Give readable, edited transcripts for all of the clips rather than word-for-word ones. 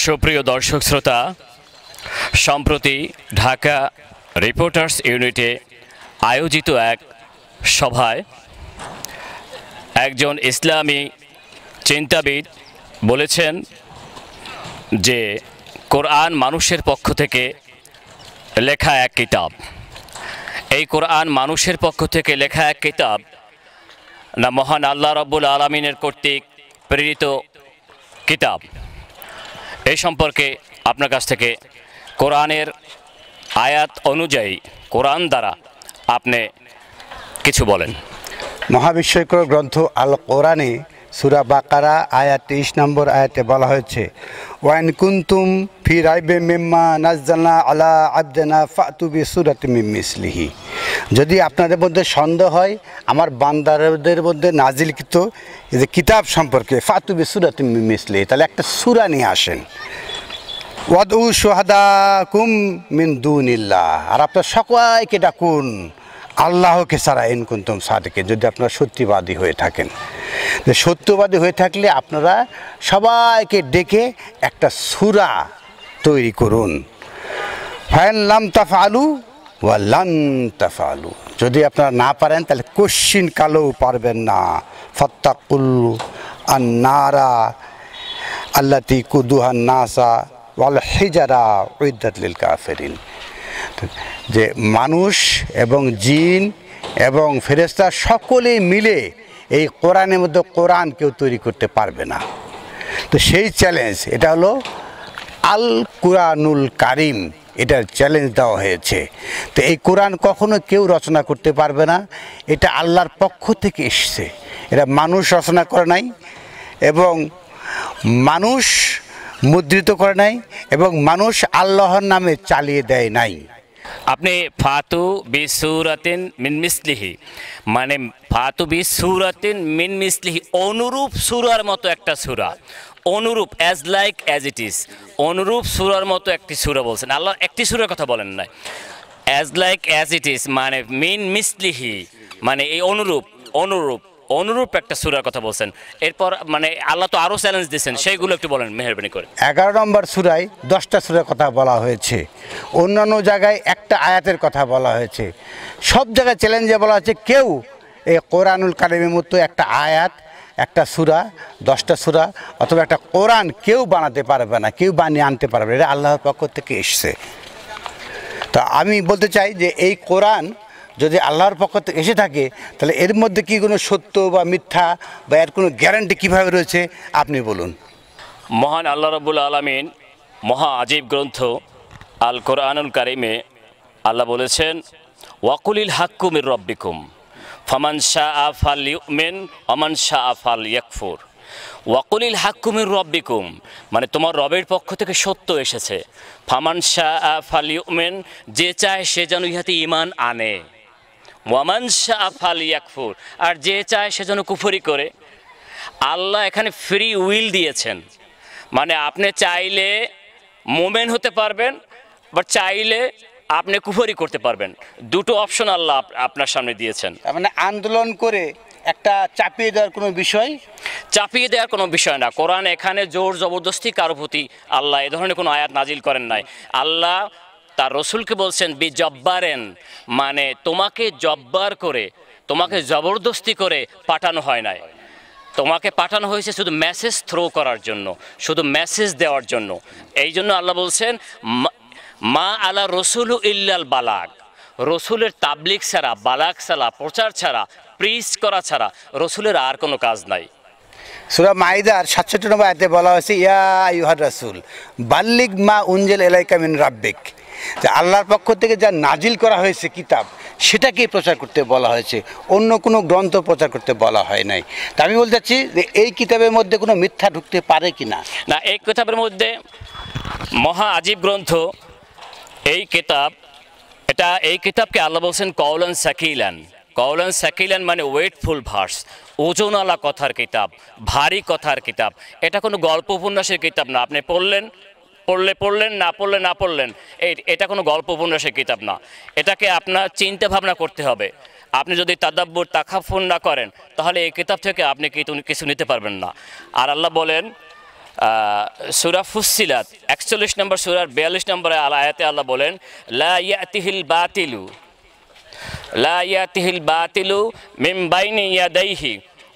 সুপ্রিয় দর্শক শ্রোতা, সম্প্রতি ঢাকা রিপোর্টার্স ইউনিটে আয়োজিত এক সভায় একজন ইসলামী চিন্তাবিদ বলেছেন যে কোরআন মানুষের পক্ষ থেকে লেখা এক কিতাব। এই কোরআন মানুষের পক্ষ থেকে লেখা এক কিতাব না মহান আল্লাহ রাব্বুল আলামিনের কর্তৃক প্রেরিত কিতাব। এই সম্পর্কে আপনার কাছ থেকে কোরআনের আয়াত অনুযায়ী কোরআন দ্বারা আপনি কিছু বলেন। মহাবিশ্বকর গ্রন্থ আল কোরআনে সূরা বাকারা আয়াত 23 নম্বর আয়াতে বলা হয়েছে, ওয়াইন কুনতুম ফি রাইবে মিম্মা নাজ্জালনা আলা আবদিনা ফাতু বিসূরাতিম মিন মিসলিহি। যদি আপনাদের মধ্যে সন্দেহ হয় আমার বান্দাদের মধ্যে নাজিলকৃত এই যে কিতাব সম্পর্কে, ফাতু বিসূরাতিম মিন মিসলিহি, তাহলে একটা সূরা নিয়ে আসেন। ওয়াদউ শুহাদাকুম মিন দুনিল্লাহ, আর আপনারা সবাইকে ডাকুন আল্লাহকে ছাড়া, ইন কুনতুম সাদিকিন, যদি আপনারা সত্যবাদী হয়ে থাকেন। যে সত্যবাদী হয়ে থাকলে আপনারা সবাইকে ডেকে একটা সূরা তৈরি করুন। ফাইন লাম তাফআলু ওয়া লান তাফআলু, যদি আপনারা না পারেন তাহলে কোশ্চিন কালেও পারবেন না। ফাত্তাকুল আন-নারা আল্লাতী কুদুহান নাসা ওয়াল হিজারা উইদ্দাত লিল কাফিরিন। যে মানুষ এবং জিন এবং ফেরেশতা সকলে মিলে এই কোরআনের মধ্যে কোরআন কেউ তৈরি করতে পারবে না। তো সেই চ্যালেঞ্জ, এটা হলো আল কুরআনুল কারিম, এটার চ্যালেঞ্জ দেওয়া হয়েছে। তো এই কোরআন কখনো কেউ রচনা করতে পারবে না, এটা আল্লাহর পক্ষ থেকে এসছে, এটা মানুষ রচনা করে নাই এবং মানুষ মুদ্রিত করে নাই এবং মানুষ আল্লাহর নামে চালিয়ে দেয় নাই। আপনি ফাতু বিসূরাতিন মিন মিসলিহি, মানে ফাতু বিসূরাতিন মিন মিসলিহি, অনুরূপ সূরার মতো একটা সূরা, অনুরূপ as like as it is, অনুরূপ সূরার মতো একটি সূরা বলছেন। আল্লাহ একটি সূরার কথা বলেন নাই। As like as it is মানে মিন মিসলিহি, মানে এই অনুরূপ অনুরূপ অনুরূপ একটা সূরার কথা বলছেন। এরপর মানে আল্লাহ তো আরও চ্যালেঞ্জ দিয়েছেন, সেইগুলো একটু বলেন মেহেরবানি করে। 11 নম্বর সূরায় 10টা সূরার কথা বলা হয়েছে, অন্যান্য জায়গায় একটা আয়াতের কথা বলা হয়েছে। সব জায়গায় চ্যালেঞ্জে বলা হয়েছে কেউ এই কোরআনুল কারিমের মতো একটা আয়াত, একটা সূরা, 10টা সূরা অথবা একটা কোরআন কেউ বানাতে পারবে না, কেউ বানিয়ে আনতে পারবে না, এটা আল্লাহর পক্ষ থেকে এসছে। তা আমি বলতে চাই যে এই কোরআন যদি আল্লাহর পক্ষ থেকে এসে থাকে তাহলে এর মধ্যে কি কোনো সত্য বা মিথ্যা বা এর কোনো গ্যারান্টি কীভাবে রয়েছে আপনি বলুন। মহান আল্লাহ রাব্বুল আলামিন মহা আজীব গ্রন্থ আল কোরআনুল কারিমে আল্লাহ বলেছেন, ওয়াকুলিল হাক্কু মির রব্বিকুম ফামান শাআ ফালইউমিন ওয়া মান শাআ ফালইয়াকফুর। ওয়াকুলিল হাক্কু মির রব্বিকুম মানে তোমার রবের পক্ষ থেকে সত্য এসেছে। ফামান শাআ ফালইউমিন, যে চায় সে যেন ইহাতে ঈমান আনে। ওয়া মান শাআ ফালইয়াকফুর, আর যে চায় সে যেন কুফরি করে। আল্লাহ এখানে ফ্রি উইল দিয়েছেন, মানে আপনি চাইলে মোমেন হতে পারবেন বা চাইলে আপনি কুফরি করতে পারবেন। দুটো অপশন আল্লাহ আপনার সামনে দিয়েছেন। মানে আন্দোলন করে একটা চাপিয়ে দেওয়ার কোনো বিষয়, চাপিয়ে দেওয়ার কোনো বিষয় না। কোরআন এখানে জোর জবরদস্তি কারো প্রতি আল্লাহ এ ধরনের কোনো আয়াত নাজিল করেন নাই। আল্লাহ তার রসুলকে বলছেন বি জব্বারেন, মানে তোমাকে জব্বার করে, তোমাকে জবরদস্তি করে পাঠানো হয় নাই। তোমাকে পাঠানো হয়েছে শুধু মেসেজ থ্রো করার জন্য, শুধু মেসেজ দেওয়ার জন্য। এই জন্য আল্লাহ বলছেন মা আলা রসুলু ইল্লাল বালাগ, রসুলের তাবলিগ ছাড়া, বালাগ ছাড়া, প্রচার ছাড়া, প্রিচ করা ছাড়া রসুলের আর কোনো কাজ নাই। সূরা মাইদার 67 নম্বর আয়াতে বলা হয়েছে, ইয়া আইয়ুহার রাসূল বাল্লিগ মা উনজিল ইলাইকা মিন রাব্বিক, যে আল্লাহর পক্ষ থেকে যা নাজিল করা হয়েছে কিতাব সেটাকেই প্রচার করতে বলা হয়েছে, অন্য কোনো গ্রন্থ প্রচার করতে বলা হয় নাই। তা আমি বলতে চাচ্ছি যে এই কিতাবের মধ্যে কোনো মিথ্যা ঢুকতে পারে কি না? না, এই কিতাবের মধ্যে মহা আজীব গ্রন্থ এই কিতাব, এটা এই কিতাবকে আল্লাহ বলছেন কওলান সাকিলান। কওলান সাকিলান মানে ওয়েটফুল ভার্স, ওজনওয়ালা কথার কিতাব, ভারী কথার কিতাব। এটা কোনো গল্প উপন্যাসের কিতাব না, আপনি পড়লেন পড়লেন, না পড়লেন, এটা কোনো গল্প উপন্যাসের কিতাব না। এটাকে আপনার চিন্তা ভাবনা করতে হবে। আপনি যদি তাদাব্বুর তাকাফুর না করেন তাহলে এই কিতাব থেকে আপনি কিছু নিতে পারবেন না। আর আল্লাহ বলেন সূরা ফুসসিলাত 41 নম্বর সূরার 42 নম্বর আয়াতে আল্লাহ বলেন লা ইয়াতিহিল বাতিলু মিন বাইনি ইয়াদাইহি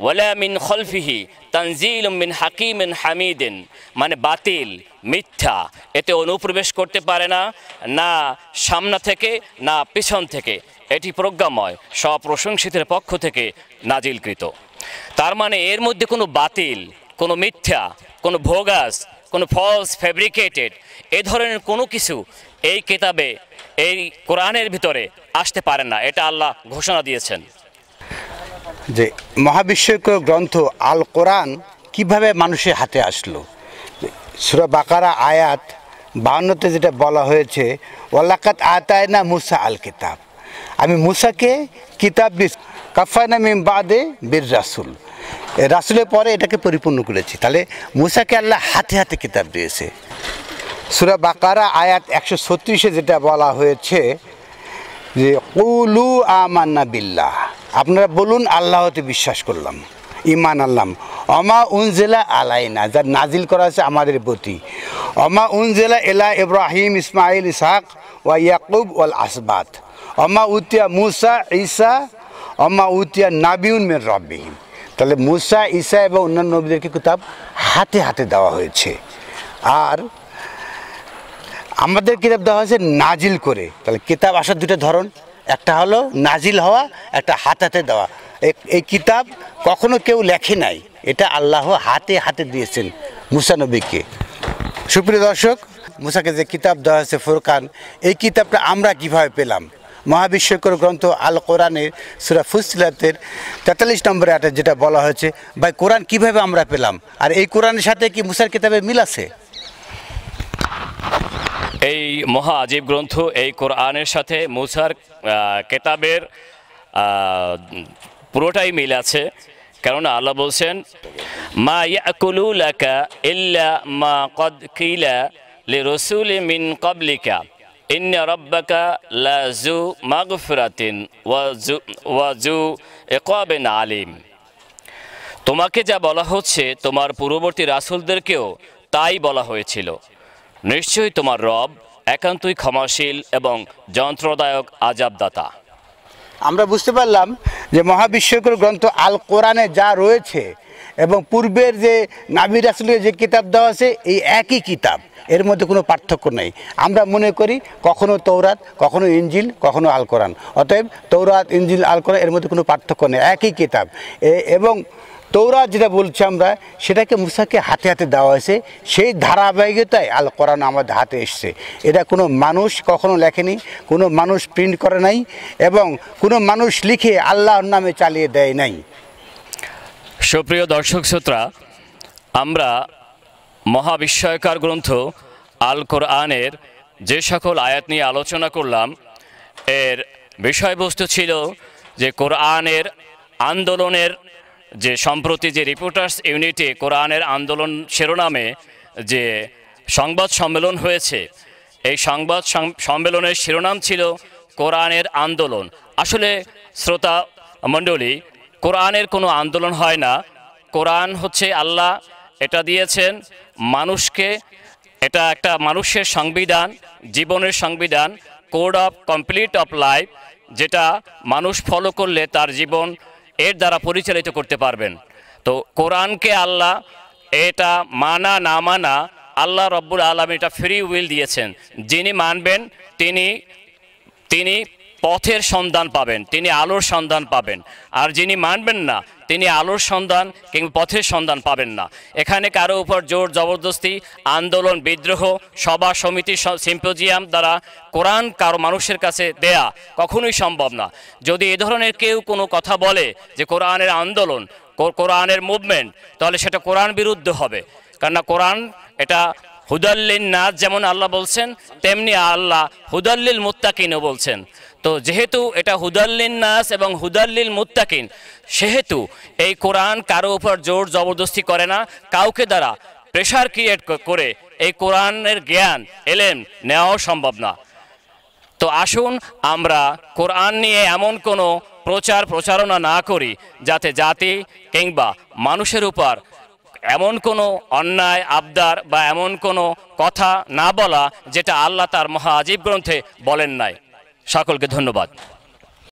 ওয়ালা মিন খলফিহি তানজিলুম মিন হাকিমিন হামিদিন, মানে বাতিল মিথ্যা এতে অনুপ্রবেশ করতে পারে না, না সামনে থেকে না পিছন থেকে, এটি প্রজ্ঞাময় সব প্রশংসিতের পক্ষ থেকে নাজিলকৃত। তার মানে এর মধ্যে কোনো বাতিল, কোনো মিথ্যা, কোনো ভোগাস, কোনো ফলস ফেব্রিকেটেড এ ধরনের কোনো কিছু এই কিতাবে, এই কোরআনের ভিতরে আসতে পারে না, এটা আল্লাহ ঘোষণা দিয়েছেন। যে মহাবিশ্বকর গ্রন্থ আল কোরআন কিভাবে মানুষের হাতে আসলো, সূরা বাকারা আয়াত 52তে যেটা বলা হয়েছে ওয়ালাকাত আতায়না মুসা আল কিতাব, আমি মুসাকে কিতাব দিয়েছি, কাফায়না মিন বাদে বীর রাসুল, রাসুলের পরে এটাকে পরিপূর্ণ করেছি। তাহলে মুসাকে আল্লাহ হাতে হাতে কিতাব দিয়েছে। সূরা বাকারা আয়াত 136-এ যেটা বলা হয়েছে যে কুলু আমান্না বিল্লাহ, আপনারা বলুন আল্লাহতে বিশ্বাস করলাম, ঈমান আনলাম, অমা উনজিলা আলাইনা, যা নাজিল করা আছে আমাদের প্রতি, অমা উনজিলা ইলা ইব্রাহিম ইসমাইল ইসহাক ওয়া ইয়াকুব ওয়াল আসবাত, অমা উতিয়া মুসা ঈসা অমা উতিয়া নাবিউন মির রাব্বিহিম। তাহলে মুসা ঈসা এবং অন্যান্য নবীদেরকে কিতাব হাতে হাতে দেওয়া হয়েছে। আর আমাদের কিতাব দেওয়া হয়েছে নাজিল করে। তাহলে কিতাব আসার দুটো ধরন, একটা হলো নাজিল হওয়া, একটা হাতে হাতে দেওয়া। এই কিতাব কখনো কেউ লেখে নাই, এটা আল্লাহ হাতে হাতে দিয়েছেন মুসা নবীকে। সুপ্রিয় দর্শক, মুসাকে যে কিতাব দেওয়া হয়েছে ফুরকান, এই কিতাবটা আমরা কিভাবে পেলাম? মহাবিশ্বকর গ্রন্থ আল কোরআনের সূরা ফুসসিলাতের 43 নম্বর আয়াতে যেটা বলা হয়েছে, ভাই কোরআন কিভাবে আমরা পেলাম, আর এই কোরআনের সাথে কি মুসার কিতাবে মিল আছে? এই মহা আজীব গ্রন্থ এই কোরআনের সাথে মুসার কেতাবের পুরোটাই মিল আছে। কেননা আল্লাহ বলছেন মা ইয়াকুলু লাকা ইল্লা মা কদ কিলা লিরাসূলি মিন ক্বাবলিকা ইন্না রাব্বাকা লাযু মাগফিরাতিন ওয়া যু ইকাবিন আলিম। তোমাকে যা বলা হচ্ছে তোমার পূর্ববর্তী রাসূলদেরকেও তাই বলা হয়েছিল, নিশ্চয়ই তোমার রব একান্তই ক্ষমাশীল এবং যন্ত্রদায়ক আযাবদাতা। আমরা বুঝতে পারলাম যে মহাবিশ্বকর গ্রন্থ আল কোরআনে যা রয়েছে এবং পূর্বের যে নবী রাসূলের যে কিতাব দেওয়া আছে এই একই কিতাব, এর মধ্যে কোনো পার্থক্য নেই। আমরা মনে করি কখনো তৌরাত, কখনো ইনজিল, কখনো আল কোরআন, অতএব তৌরাত ইনজিল আল কোরআন এর মধ্যে কোনো পার্থক্য নেই, একই কিতাব। এবং তৌরাত যেটা বলছি আমরা, সেটাকে মুসাকে হাতে হাতে দেওয়া হয়েছে, সেই ধারাবাহিকতায় আল কোরআন আমাদের হাতে এসছে। এটা কোনো মানুষ কখনো লেখেনি, কোনো মানুষ প্রিন্ট করে নাই, এবং কোনো মানুষ লিখে আল্লাহর নামে চালিয়ে দেয় নাই। সুপ্রিয় দর্শক শ্রোতা, আমরা মহাবিস্ময়কর গ্রন্থ আল কোরআনের যে সকল আয়াত নিয়ে আলোচনা করলাম, এর বিষয়বস্তু ছিল যে কোরআনের আন্দোলনের যে সম্প্রতি যে রিপোর্টার্স ইউনিটে কোরআনের আন্দোলন শিরোনামে যে সংবাদ সম্মেলন হয়েছে, এই সংবাদ সম্মেলনের শিরোনাম ছিল কোরআনের আন্দোলন। আসলে শ্রোতা মণ্ডলী, কোরআনের কোনো আন্দোলন হয় না। কোরআন হচ্ছে আল্লাহ এটা দিয়েছেন মানুষকে, এটা একটা মানুষের সংবিধান, জীবনের সংবিধান, code of complete of life, যেটা মানুষ ফলো করলে তার জীবন এর দ্বারা পরিচালিত করতে পারবেন। তো কোরআনকে আল্লাহ এটা মানা না মানা, আল্লাহ রব্বুল আলামিন এটা ফ্রি উইল দিয়েছেন। যিনি মানবেন তিনি পথের সন্ধান পাবেন, তিনি আলোর সন্ধান পাবেন, আর যিনি মানবেন না তিনি আলোর সন্ধান কিংবা পথের সন্ধান পাবেন না। এখানে কারো উপর জোর জবরদস্তি, আন্দোলন, বিদ্রোহ, সভা সমিতি, সিম্পোজিয়াম দ্বারা কোরআন কারো মানুষের কাছে দেয়া কখনোই সম্ভব না। যদি এ ধরনের কেউ কোনো কথা বলে যে কোরআনের আন্দোলন, কোরআনের মুভমেন্ট, তাহলে সেটা কোরআন বিরুদ্ধ হবে। কেননা কোরআন এটা হুদাল্লিন নাস যেমন আল্লাহ বলছেন, তেমনি আল্লাহ হুদাল্লিল মুত্তাকিনও বলছেন। তো যেহেতু এটা হুদাল্লিন নাস এবং হুদাল্লিল মুত্তাকিন, সেহেতু এই কোরআন কারো উপর জোর জবরদস্তি করে না, কাউকে দ্বারা প্রেশার ক্রিয়েট করে এই কোরআনের জ্ঞান এলেম নেওয়াও সম্ভব না। তো আসুন আমরা কোরআন নিয়ে এমন কোনো প্রচারণা না করি যাতে জাতি কিংবা মানুষের উপর এমন কোনো অন্যায় আবদার বা এমন কোনো কথা না বলা যেটা আল্লাহ তার মহা আজিব গ্রন্থে বলেন নাই। সকলকে ধন্যবাদ।